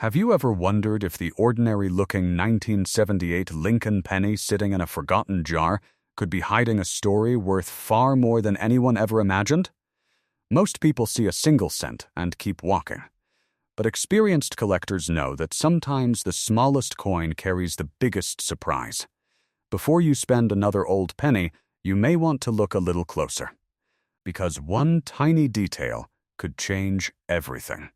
Have you ever wondered if the ordinary-looking 1978 Lincoln penny sitting in a forgotten jar could be hiding a story worth far more than anyone ever imagined? Most people see a single cent and keep walking. But experienced collectors know that sometimes the smallest coin carries the biggest surprise. Before you spend another old penny, you may want to look a little closer. Because one tiny detail could change everything.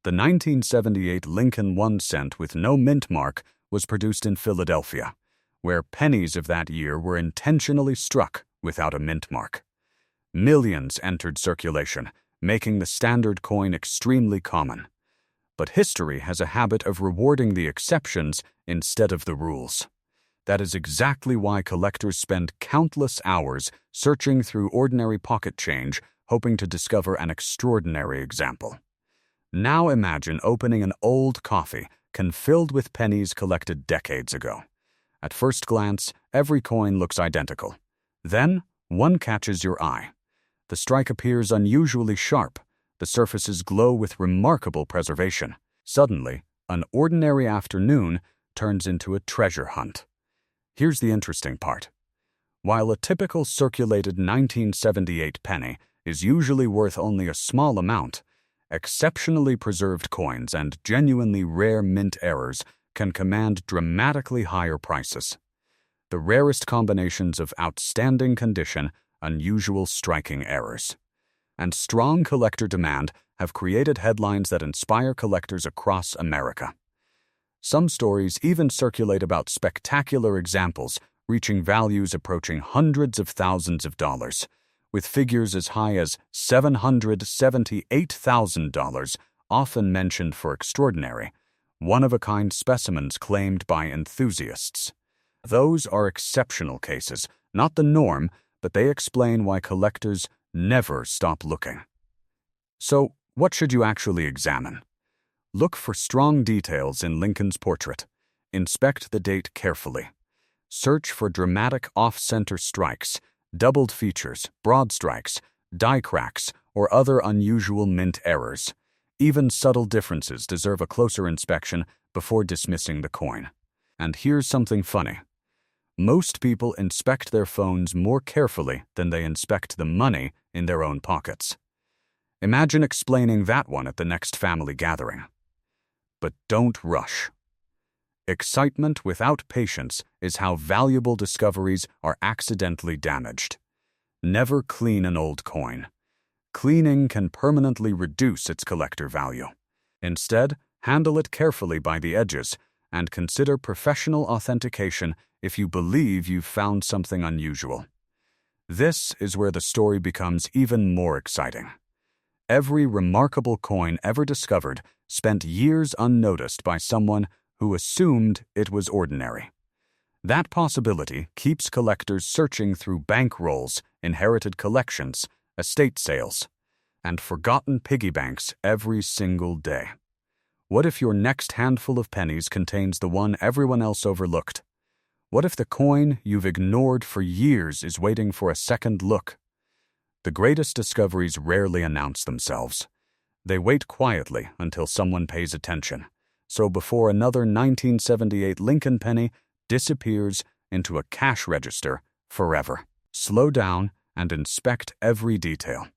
The 1978 Lincoln 1 cent with no mint mark was produced in Philadelphia, where pennies of that year were intentionally struck without a mint mark. Millions entered circulation, making the standard coin extremely common. But history has a habit of rewarding the exceptions instead of the rules. That is exactly why collectors spend countless hours searching through ordinary pocket change, hoping to discover an extraordinary example. Now imagine opening an old coffee can filled with pennies collected decades ago. At first glance, every coin looks identical. Then, one catches your eye. The strike appears unusually sharp. The surfaces glow with remarkable preservation. Suddenly, an ordinary afternoon turns into a treasure hunt. Here's the interesting part. While a typical circulated 1978 penny is usually worth only a small amount, exceptionally preserved coins and genuinely rare mint errors can command dramatically higher prices. The rarest combinations of outstanding condition, unusual striking errors, and strong collector demand have created headlines that inspire collectors across America. Some stories even circulate about spectacular examples reaching values approaching hundreds of thousands of dollars, with figures as high as $778,000 often mentioned for extraordinary, one-of-a-kind specimens claimed by enthusiasts. Those are exceptional cases, not the norm, but they explain why collectors never stop looking. So, what should you actually examine? Look for strong details in Lincoln's portrait. Inspect the date carefully. Search for dramatic off-center strikes, doubled features, broad strikes, die cracks, or other unusual mint errors. Even subtle differences deserve a closer inspection before dismissing the coin. And here's something funny. Most people inspect their phones more carefully than they inspect the money in their own pockets. Imagine explaining that one at the next family gathering. But don't rush. Excitement without patience is how valuable discoveries are accidentally damaged. Never clean an old coin. Cleaning can permanently reduce its collector value. Instead, handle it carefully by the edges and consider professional authentication if you believe you've found something unusual. This is where the story becomes even more exciting. Every remarkable coin ever discovered spent years unnoticed by someone who assumed it was ordinary. That possibility keeps collectors searching through bank rolls, inherited collections, estate sales, and forgotten piggy banks every single day. What if your next handful of pennies contains the one everyone else overlooked? What if the coin you've ignored for years is waiting for a second look? The greatest discoveries rarely announce themselves. They wait quietly until someone pays attention. So before another 1978 Lincoln penny disappears into a cash register forever, slow down and inspect every detail.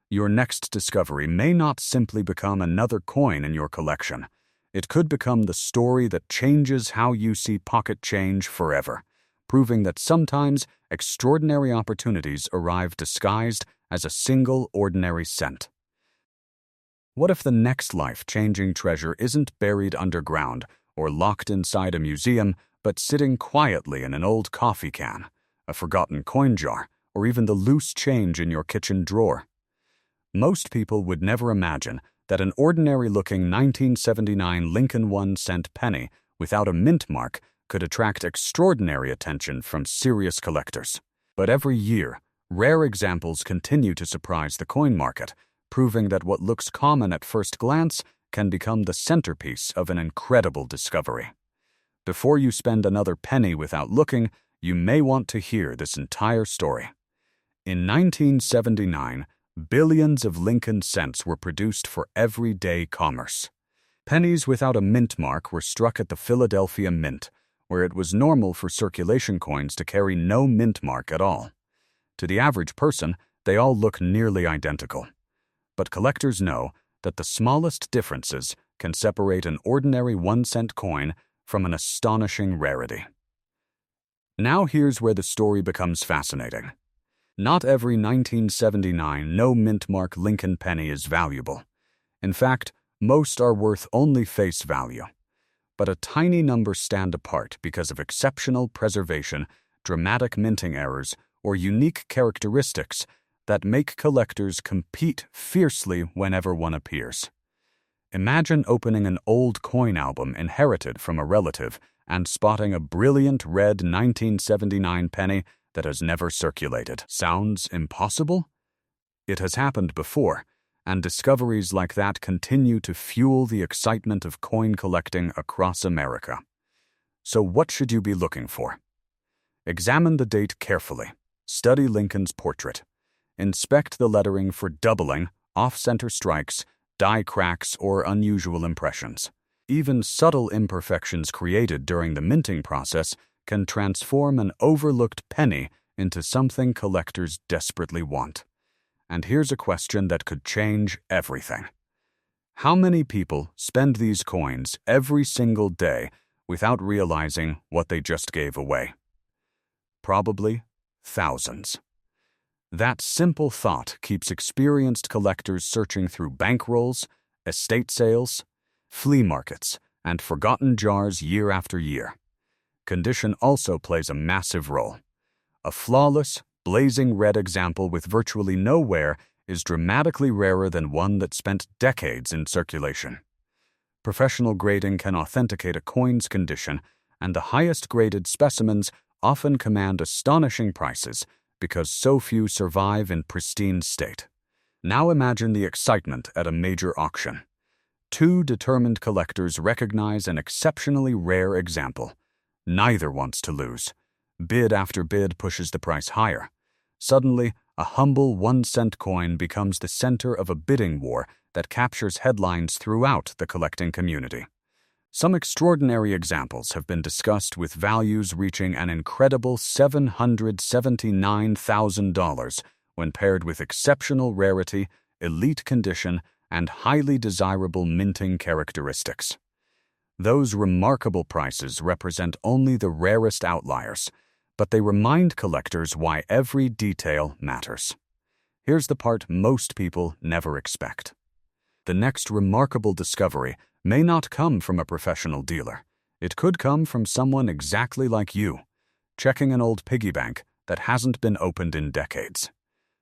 Your next discovery may not simply become another coin in your collection. It could become the story that changes how you see pocket change forever, proving that sometimes extraordinary opportunities arrive disguised as a single ordinary cent. What if the next life-changing treasure isn't buried underground or locked inside a museum, but sitting quietly in an old coffee can, a forgotten coin jar, or even the loose change in your kitchen drawer? Most people would never imagine that an ordinary-looking 1979 Lincoln 1 cent penny without a mint mark could attract extraordinary attention from serious collectors. But every year, rare examples continue to surprise the coin market, proving that what looks common at first glance can become the centerpiece of an incredible discovery. Before you spend another penny without looking, you may want to hear this entire story. In 1979, billions of Lincoln cents were produced for everyday commerce. Pennies without a mint mark were struck at the Philadelphia Mint, where it was normal for circulation coins to carry no mint mark at all. To the average person, they all look nearly identical. But collectors know that the smallest differences can separate an ordinary 1-cent coin from an astonishing rarity. Now here's where the story becomes fascinating. Not every 1979 no mint mark Lincoln penny is valuable. In fact, most are worth only face value. But a tiny number stand apart because of exceptional preservation, dramatic minting errors, or unique characteristics that make collectors compete fiercely whenever one appears. Imagine opening an old coin album inherited from a relative and spotting a brilliant red 1979 penny that has never circulated. Sounds impossible? It has happened before, and discoveries like that continue to fuel the excitement of coin collecting across America. So what should you be looking for? Examine the date carefully. Study Lincoln's portrait. Inspect the lettering for doubling, off-center strikes, die cracks, or unusual impressions. Even subtle imperfections created during the minting process can transform an overlooked penny into something collectors desperately want. And here's a question that could change everything. How many people spend these coins every single day without realizing what they just gave away? Probably thousands. That simple thought keeps experienced collectors searching through bankrolls, estate sales, flea markets, and forgotten jars year after year. Condition also plays a massive role. A flawless, blazing red example with virtually no wear is dramatically rarer than one that spent decades in circulation. Professional grading can authenticate a coin's condition, and the highest graded specimens often command astonishing prices because so few survive in pristine state. Now imagine the excitement at a major auction. Two determined collectors recognize an exceptionally rare example. Neither wants to lose. Bid after bid pushes the price higher. Suddenly, a humble 1-cent coin becomes the center of a bidding war that captures headlines throughout the collecting community. Some extraordinary examples have been discussed with values reaching an incredible $779,000 when paired with exceptional rarity, elite condition, and highly desirable minting characteristics. Those remarkable prices represent only the rarest outliers, but they remind collectors why every detail matters. Here's the part most people never expect. The next remarkable discovery may not come from a professional dealer. It could come from someone exactly like you, checking an old piggy bank that hasn't been opened in decades.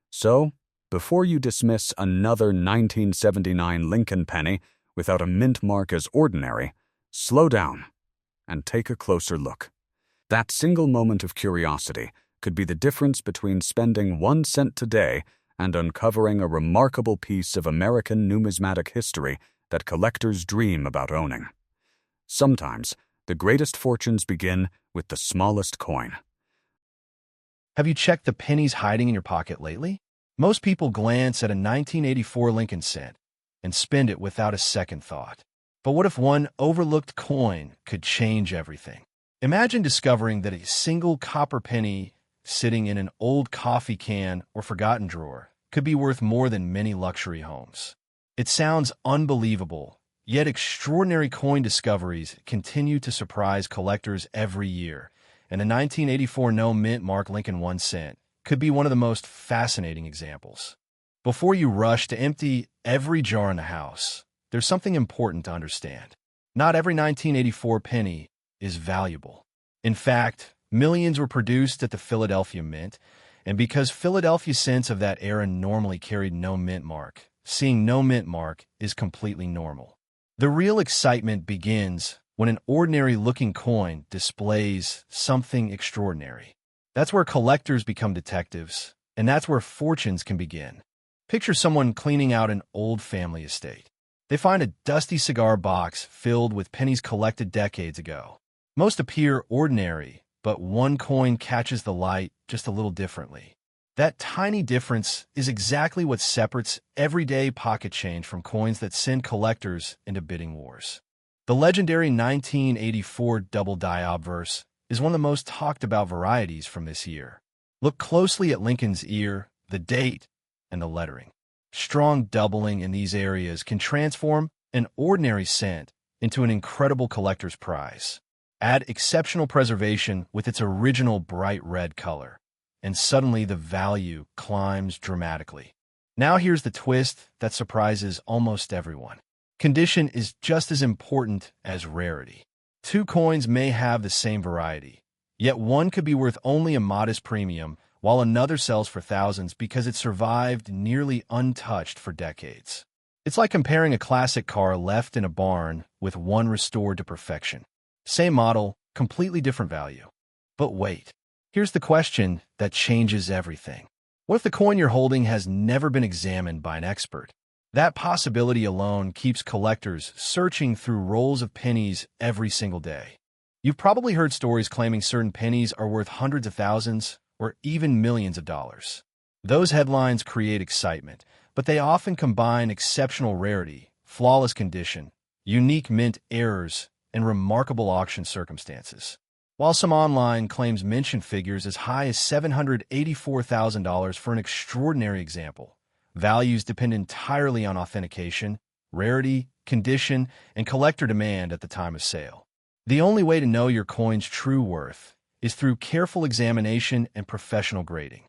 So, before you dismiss another 1979 Lincoln penny without a mint mark as ordinary, slow down and take a closer look. That single moment of curiosity could be the difference between spending 1 cent today and uncovering a remarkable piece of American numismatic history that collectors dream about owning. Sometimes, the greatest fortunes begin with the smallest coin. Have you checked the pennies hiding in your pocket lately? Most people glance at a 1984 Lincoln cent and spend it without a second thought. But what if one overlooked coin could change everything? Imagine discovering that a single copper penny sitting in an old coffee can or forgotten drawer could be worth more than many luxury homes. It sounds unbelievable, yet extraordinary coin discoveries continue to surprise collectors every year, and a 1984 no mint mark Lincoln 1 cent could be one of the most fascinating examples. Before you rush to empty every jar in the house, there's something important to understand. Not every 1984 penny is valuable. In fact, millions were produced at the Philadelphia Mint, and because Philadelphia cents of that era normally carried no mint mark, seeing no mint mark is completely normal. The real excitement begins when an ordinary-looking coin displays something extraordinary. That's where collectors become detectives, and that's where fortunes can begin. Picture someone cleaning out an old family estate. They find a dusty cigar box filled with pennies collected decades ago. Most appear ordinary, but one coin catches the light just a little differently. That tiny difference is exactly what separates everyday pocket change from coins that send collectors into bidding wars. The legendary 1984 double die obverse is one of the most talked about varieties from this year. Look closely at Lincoln's ear, the date, and the lettering. Strong doubling in these areas can transform an ordinary cent into an incredible collector's prize. Add exceptional preservation with its original bright red color, and suddenly the value climbs dramatically. Now here's the twist that surprises almost everyone. Condition is just as important as rarity. Two coins may have the same variety, yet one could be worth only a modest premium, while another sells for thousands because it survived nearly untouched for decades. It's like comparing a classic car left in a barn with one restored to perfection. Same model, completely different value. But wait, here's the question that changes everything. What if the coin you're holding has never been examined by an expert? That possibility alone keeps collectors searching through rolls of pennies every single day. You've probably heard stories claiming certain pennies are worth hundreds of thousands or even millions of dollars. Those headlines create excitement, but they often combine exceptional rarity, flawless condition, unique mint errors, and remarkable auction circumstances. While some online claims mention figures as high as $784,000 for an extraordinary example, values depend entirely on authentication, rarity, condition, and collector demand at the time of sale. The only way to know your coin's true worth is through careful examination and professional grading.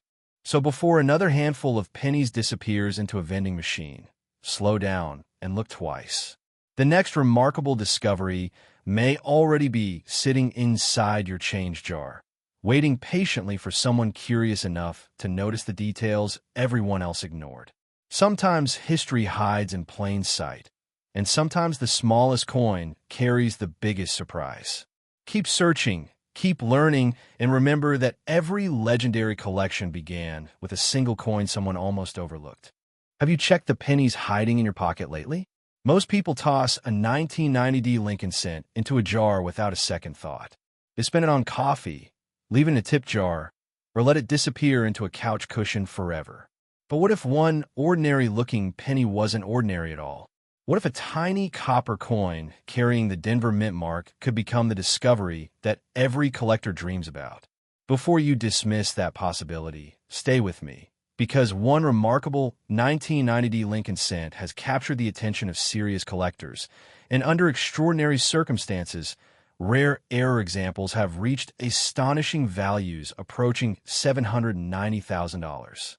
So before another handful of pennies disappears into a vending machine, slow down and look twice. The next remarkable discovery may already be sitting inside your change jar, waiting patiently for someone curious enough to notice the details everyone else ignored. Sometimes history hides in plain sight, and sometimes the smallest coin carries the biggest surprise. Keep searching, keep learning, and remember that every legendary collection began with a single coin someone almost overlooked. Have you checked the pennies hiding in your pocket lately? Most people toss a 1990 Lincoln cent into a jar without a second thought. They spend it on coffee, leave it in a tip jar, or let it disappear into a couch cushion forever. But what if one ordinary-looking penny wasn't ordinary at all? What if a tiny copper coin carrying the Denver Mint mark could become the discovery that every collector dreams about? Before you dismiss that possibility, stay with me, because one remarkable 1990 Lincoln cent has captured the attention of serious collectors, and under extraordinary circumstances, rare error examples have reached astonishing values approaching $790,000.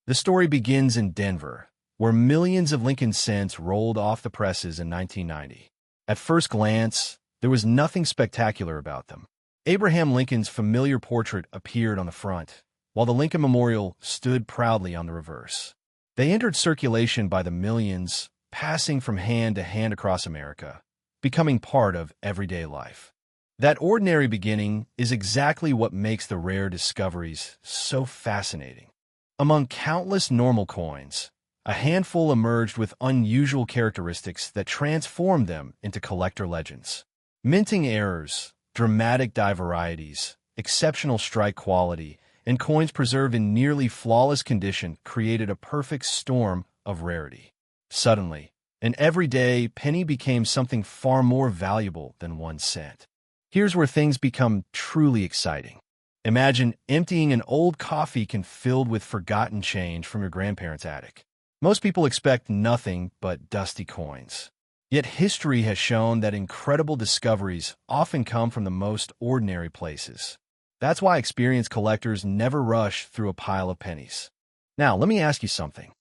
The story begins in Denver, where millions of Lincoln cents rolled off the presses in 1990. At first glance, there was nothing spectacular about them. Abraham Lincoln's familiar portrait appeared on the front, while the Lincoln Memorial stood proudly on the reverse. They entered circulation by the millions, passing from hand to hand across America, becoming part of everyday life. That ordinary beginning is exactly what makes the rare discoveries so fascinating. Among countless normal coins, a handful emerged with unusual characteristics that transformed them into collector legends. Minting errors, dramatic die varieties, exceptional strike quality, and coins preserved in nearly flawless condition created a perfect storm of rarity. Suddenly, an everyday penny became something far more valuable than 1 cent. Here's where things become truly exciting. Imagine emptying an old coffee can filled with forgotten change from your grandparents' attic. Most people expect nothing but dusty coins. Yet history has shown that incredible discoveries often come from the most ordinary places. That's why experienced collectors never rush through a pile of pennies. Now, let me ask you something.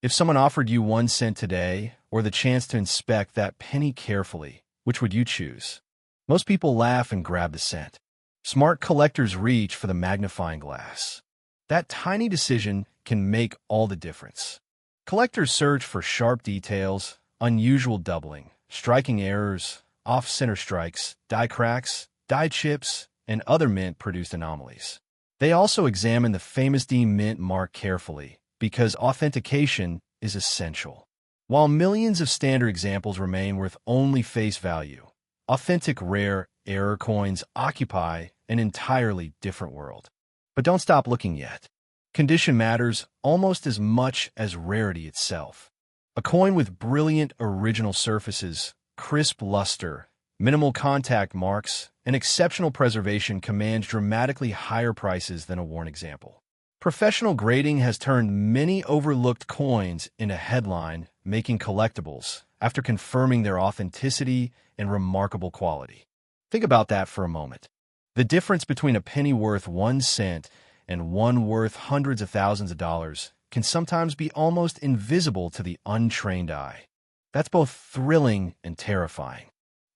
If someone offered you 1 cent today, or the chance to inspect that penny carefully, which would you choose? Most people laugh and grab the cent. Smart collectors reach for the magnifying glass. That tiny decision can make all the difference. Collectors search for sharp details, unusual doubling, striking errors, off-center strikes, die cracks, die chips, and other mint-produced anomalies. They also examine the famous D mint mark carefully, because authentication is essential. While millions of standard examples remain worth only face value, authentic rare error coins occupy an entirely different world. But don't stop looking yet. Condition matters almost as much as rarity itself. A coin with brilliant original surfaces, crisp luster, minimal contact marks, and exceptional preservation commands dramatically higher prices than a worn example. Professional grading has turned many overlooked coins into headline-making collectibles after confirming their authenticity and remarkable quality. Think about that for a moment. The difference between a penny worth 1 cent and one worth hundreds of thousands of dollars can sometimes be almost invisible to the untrained eye. That's both thrilling and terrifying.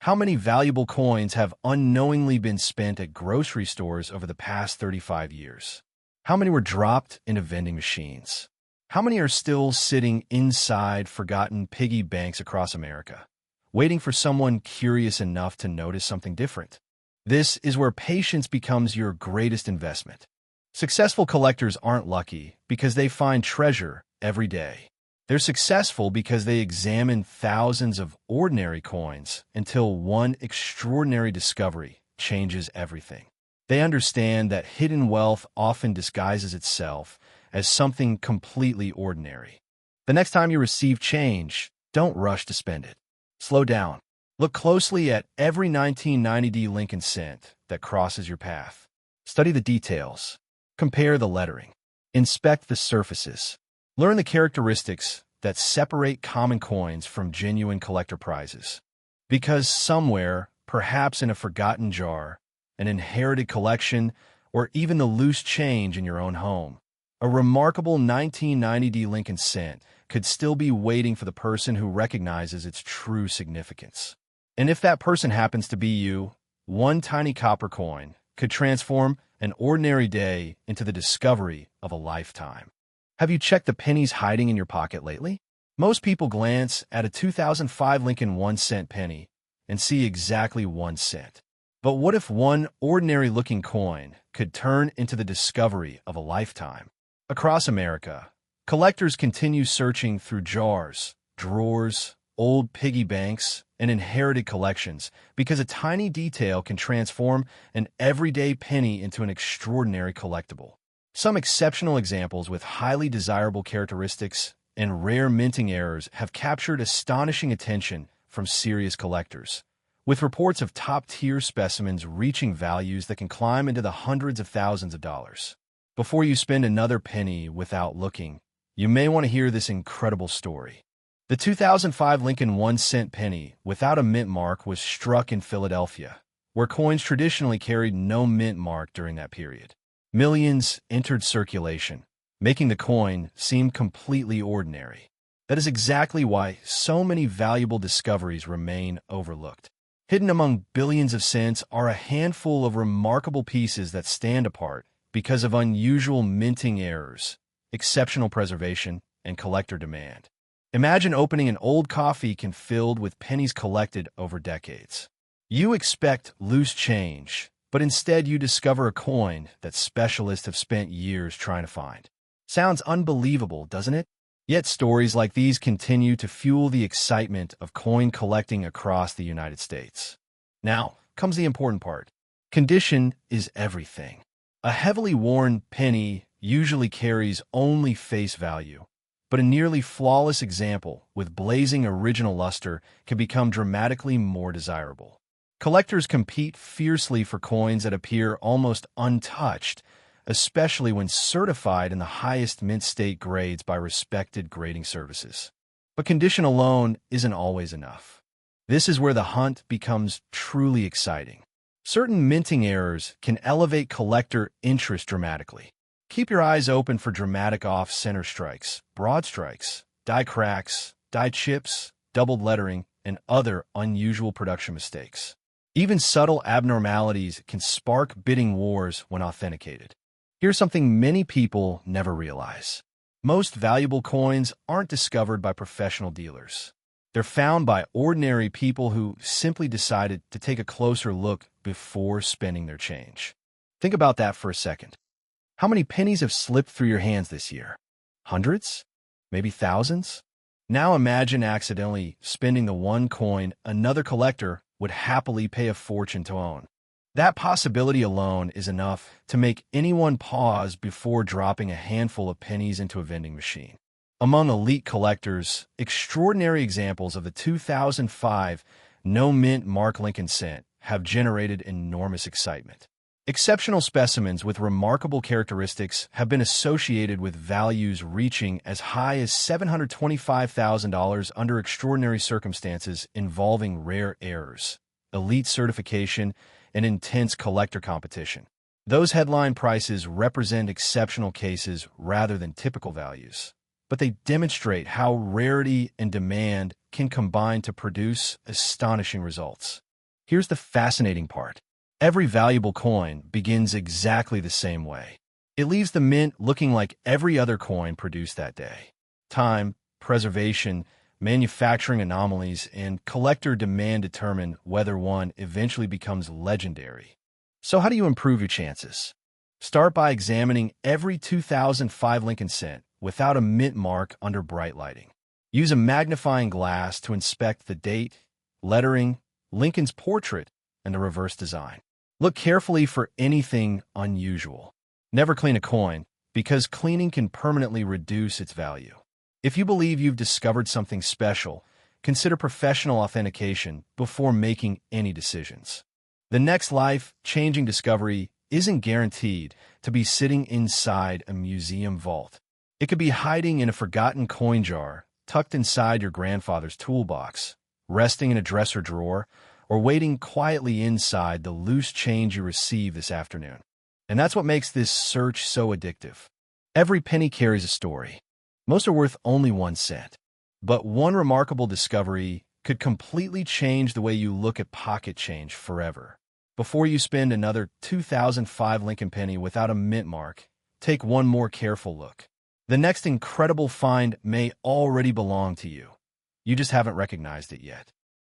How many valuable coins have unknowingly been spent at grocery stores over the past 35 years? How many were dropped into vending machines? How many are still sitting inside forgotten piggy banks across America, waiting for someone curious enough to notice something different? This is where patience becomes your greatest investment. Successful collectors aren't lucky because they find treasure every day. They're successful because they examine thousands of ordinary coins until one extraordinary discovery changes everything. They understand that hidden wealth often disguises itself as something completely ordinary. The next time you receive change, don't rush to spend it. Slow down. Look closely at every 1990 Lincoln cent that crosses your path. Study the details. Compare the lettering. Inspect the surfaces. Learn the characteristics that separate common coins from genuine collector prizes. Because somewhere, perhaps in a forgotten jar, an inherited collection, or even the loose change in your own home, a remarkable 1990 Lincoln cent could still be waiting for the person who recognizes its true significance. And if that person happens to be you, one tiny copper coin could transform an ordinary day into the discovery of a lifetime. Have you checked the pennies hiding in your pocket lately? Most people glance at a 2005 Lincoln 1-cent penny and see exactly 1 cent. But what if one ordinary-looking coin could turn into the discovery of a lifetime? Across America, collectors continue searching through jars, drawers, old piggy banks, and inherited collections because a tiny detail can transform an everyday penny into an extraordinary collectible. Some exceptional examples with highly desirable characteristics and rare minting errors have captured astonishing attention from serious collectors, with reports of top-tier specimens reaching values that can climb into the hundreds of thousands of dollars. Before you spend another penny without looking, you may want to hear this incredible story. The 2005 Lincoln 1-cent penny without a mint mark was struck in Philadelphia, where coins traditionally carried no mint mark during that period. Millions entered circulation, making the coin seem completely ordinary. That is exactly why so many valuable discoveries remain overlooked. Hidden among billions of cents are a handful of remarkable pieces that stand apart because of unusual minting errors, exceptional preservation, and collector demand. Imagine opening an old coffee can filled with pennies collected over decades. You expect loose change, but instead you discover a coin that specialists have spent years trying to find. Sounds unbelievable, doesn't it? Yet stories like these continue to fuel the excitement of coin collecting across the United States. Now comes the important part. Condition is everything. A heavily worn penny usually carries only face value, but a nearly flawless example with blazing original luster can become dramatically more desirable. Collectors compete fiercely for coins that appear almost untouched, especially when certified in the highest mint state grades by respected grading services. But condition alone isn't always enough. This is where the hunt becomes truly exciting. Certain minting errors can elevate collector interest dramatically. Keep your eyes open for dramatic off-center strikes, broad strikes, die cracks, die chips, doubled lettering, and other unusual production mistakes. Even subtle abnormalities can spark bidding wars when authenticated. Here's something many people never realize. Most valuable coins aren't discovered by professional dealers. They're found by ordinary people who simply decided to take a closer look before spending their change. Think about that for a second. How many pennies have slipped through your hands this year? Hundreds? Maybe thousands? Now imagine accidentally spending the one coin another collector would happily pay a fortune to own. That possibility alone is enough to make anyone pause before dropping a handful of pennies into a vending machine. Among elite collectors, extraordinary examples of the 2005 no-mint mark Lincoln cent have generated enormous excitement. Exceptional specimens with remarkable characteristics have been associated with values reaching as high as $725,000 under extraordinary circumstances involving rare errors, elite certification, and intense collector competition. Those headline prices represent exceptional cases rather than typical values, but they demonstrate how rarity and demand can combine to produce astonishing results. Here's the fascinating part. Every valuable coin begins exactly the same way. It leaves the mint looking like every other coin produced that day. Time, preservation, manufacturing anomalies, and collector demand determine whether one eventually becomes legendary. So how do you improve your chances? Start by examining every 2005 Lincoln cent without a mint mark under bright lighting. Use a magnifying glass to inspect the date, lettering, Lincoln's portrait, and the reverse design. Look carefully for anything unusual. Never clean a coin, because cleaning can permanently reduce its value. If you believe you've discovered something special, consider professional authentication before making any decisions. The next life-changing discovery isn't guaranteed to be sitting inside a museum vault. It could be hiding in a forgotten coin jar, tucked inside your grandfather's toolbox, resting in a dresser drawer, or waiting quietly inside the loose change you received this afternoon. And that's what makes this search so addictive. Every penny carries a story. Most are worth only 1 cent. But one remarkable discovery could completely change the way you look at pocket change forever. Before you spend another 2005 Lincoln penny without a mint mark, take one more careful look. The next incredible find may already belong to you. You just haven't recognized it yet.